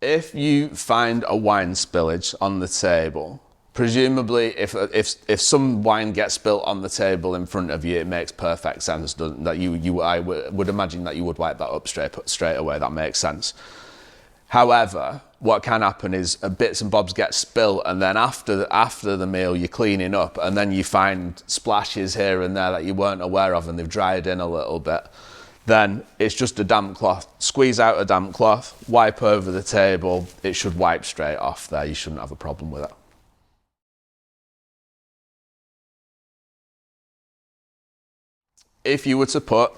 If you find a wine spillage on the table, presumably if some wine gets spilt on the table in front of you, it makes perfect sense, doesn't that? I would imagine that you would wipe that up straight away. That makes sense. However, what can happen is bits and bobs get spilt, and then after the meal you're cleaning up, and then you find splashes here and there that you weren't aware of, and they've dried in a little bit. Then it's just a damp cloth. Squeeze out a damp cloth, wipe over the table. It should wipe straight off there. You shouldn't have a problem with it. If you were to put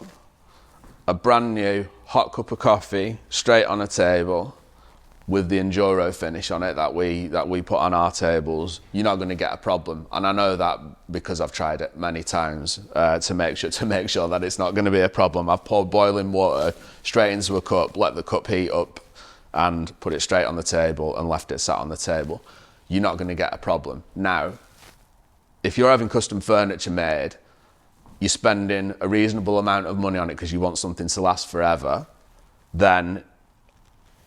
a brand new hot cup of coffee straight on a table with the Enduro finish on it that we put on our tables, you're not going to get a problem. And I know that because I've tried it many times to make sure that it's not going to be a problem. I've poured boiling water straight into a cup, let the cup heat up, and put it straight on the table and left it sat on the table. You're not going to get a problem. Now, if you're having custom furniture made, you're spending a reasonable amount of money on it because you want something to last forever, then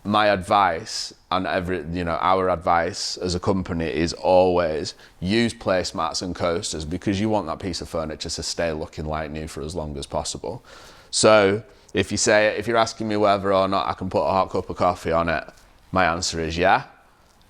my advice and our advice as a company is always use placemats and coasters, because you want that piece of furniture to stay looking like new for as long as possible. So if you're asking me whether or not I can put a hot cup of coffee on it, my answer is yeah.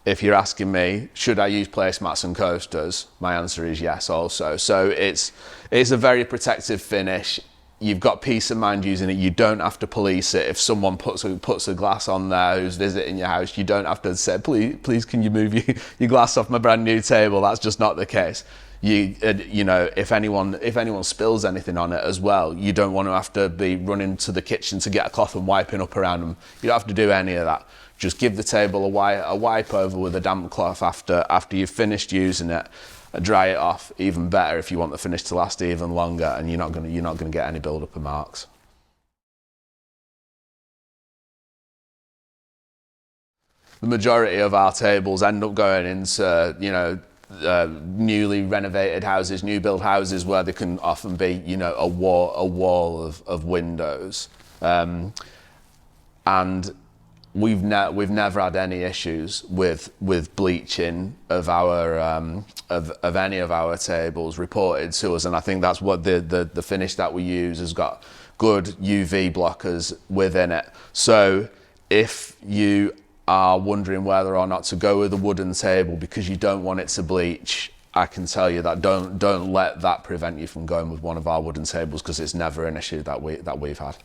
If you're asking me, should I use placemats and coasters? My answer is yes also. So it's a very protective finish. You've got peace of mind using it. You don't have to police it. If someone puts a glass on there who's visiting your house, you don't have to say, please can you move your glass off my brand new table? That's just not the case. If anyone spills anything on it as well, you don't want to have to be running to the kitchen to get a cloth and wiping up around them. You don't have to do any of that. Just give the table a wipe over with a damp cloth after you've finished using it. Dry it off, even better if you want the finish to last even longer, and you're not going to get any build up of marks. The majority of our tables end up going into newly renovated houses, new build houses, where there can often be a wall of windows, and we've never had any issues with bleaching of any of our tables reported to us, and I think that's what the finish that we use has got good UV blockers within it. So if you are wondering whether or not to go with a wooden table because you don't want it to bleach, I can tell you that don't let that prevent you from going with one of our wooden tables, because it's never an issue that we've had.